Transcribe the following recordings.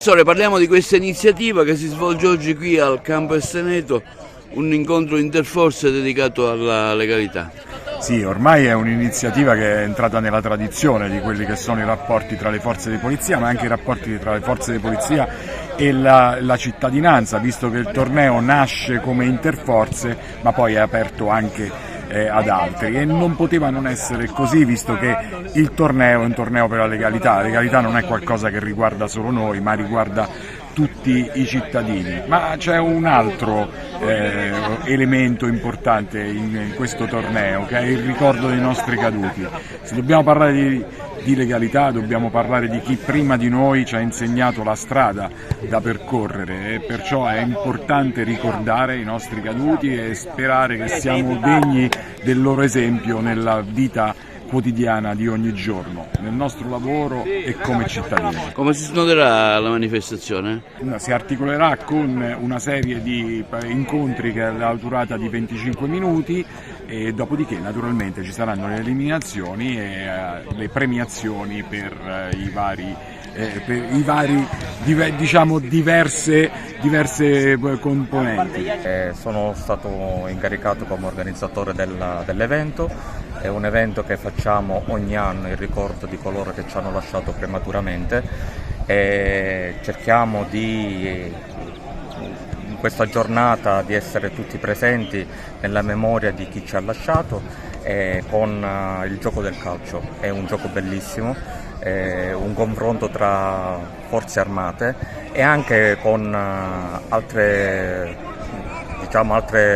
Professore, parliamo di questa iniziativa che si svolge oggi qui al Campo Esteneto, un incontro interforze dedicato alla legalità. Sì, ormai è un'iniziativa che è entrata nella tradizione di quelli che sono i rapporti tra le forze di polizia, ma anche i rapporti tra le forze di polizia e la cittadinanza, visto che il torneo nasce come interforze, ma poi è aperto anche ad altri, e non poteva non essere così, visto che il torneo è un torneo per la legalità. La legalità non è qualcosa che riguarda solo noi, ma riguarda tutti i cittadini. Ma c'è un altro elemento importante in questo torneo, che è il ricordo dei nostri caduti. Se dobbiamo parlare di legalità, dobbiamo parlare di chi prima di noi ci ha insegnato la strada da percorrere, e perciò è importante ricordare i nostri caduti e sperare che siamo degni del loro esempio nella vita quotidiana di ogni giorno, nel nostro lavoro e come cittadini. Come si snoderà la manifestazione? Si articolerà con una serie di incontri che ha la durata di 25 minuti, e dopodiché naturalmente ci saranno le eliminazioni e le premiazioni per i vari diverse componenti. Sono stato incaricato come organizzatore dell'evento. È un evento che facciamo ogni anno in ricordo di coloro che ci hanno lasciato prematuramente, e cerchiamo in questa giornata di essere tutti presenti nella memoria di chi ci ha lasciato, con il gioco del calcio. È un gioco bellissimo, un confronto tra forze armate e anche con altre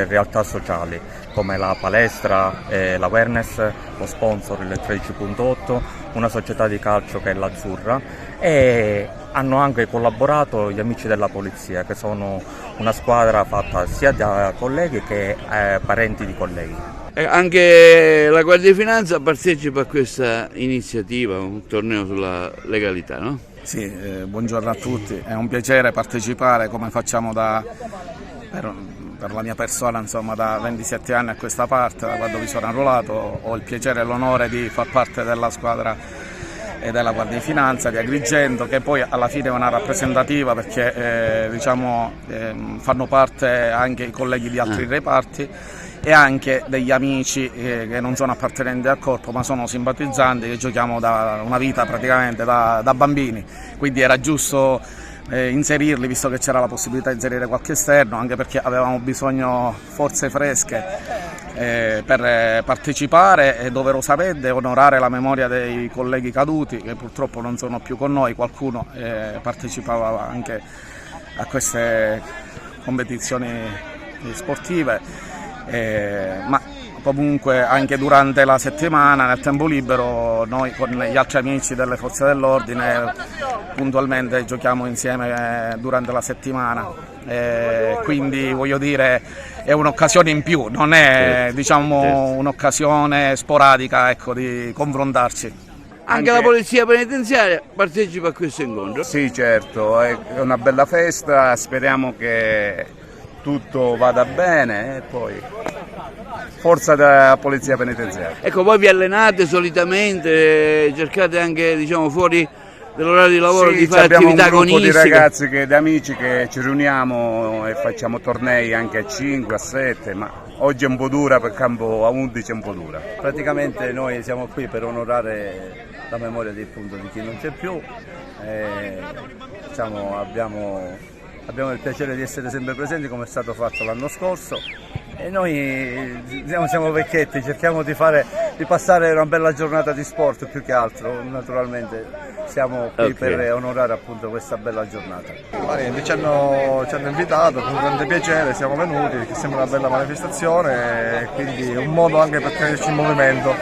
realtà sociali come la palestra, l'awareness, lo sponsor il 13.8, una società di calcio che è l'Azzurra, e hanno anche collaborato gli amici della polizia, che sono una squadra fatta sia da colleghi che parenti di colleghi. Anche la Guardia di Finanza partecipa a questa iniziativa, un torneo sulla legalità, no? Sì, buongiorno a tutti, è un piacere partecipare come facciamo per la mia persona, insomma, da 27 anni a questa parte, da quando mi sono arruolato. Ho il piacere e l'onore di far parte della squadra e della Guardia di Finanza di Agrigento, che poi alla fine è una rappresentativa, perché fanno parte anche i colleghi di altri reparti e anche degli amici che non sono appartenenti al corpo ma sono simpatizzanti, che giochiamo da una vita praticamente da bambini, quindi era giusto inserirli, visto che c'era la possibilità di inserire qualche esterno, anche perché avevamo bisogno forze fresche per partecipare e doverosamente onorare la memoria dei colleghi caduti, che purtroppo non sono più con noi. Qualcuno partecipava anche a queste competizioni sportive, ma comunque anche durante la settimana, nel tempo libero, noi con gli altri amici delle forze dell'ordine puntualmente giochiamo insieme durante la settimana, quindi voglio dire è un'occasione in più, non è un'occasione sporadica, ecco, di confrontarci. Anche la polizia penitenziaria partecipa a questo incontro? Sì, certo, è una bella festa, speriamo che tutto vada bene e poi forza della polizia penitenziaria. Ecco, voi vi allenate solitamente, cercate anche fuori dell'orario di lavoro di fare attività agonistiche? Abbiamo un gruppo di ragazzi, di amici, che ci riuniamo e facciamo tornei anche a 5, a 7, ma oggi è un po' dura, per campo a 11 è un po' dura. Praticamente noi siamo qui per onorare la memoria di chi non c'è più, abbiamo il piacere di essere sempre presenti, come è stato fatto l'anno scorso, e noi siamo vecchietti, cerchiamo di passare una bella giornata di sport più che altro. Naturalmente siamo qui per onorare appunto questa bella giornata. Ci hanno invitato con grande piacere, siamo venuti perché sembra una bella manifestazione e quindi è un modo anche per tenerci in movimento.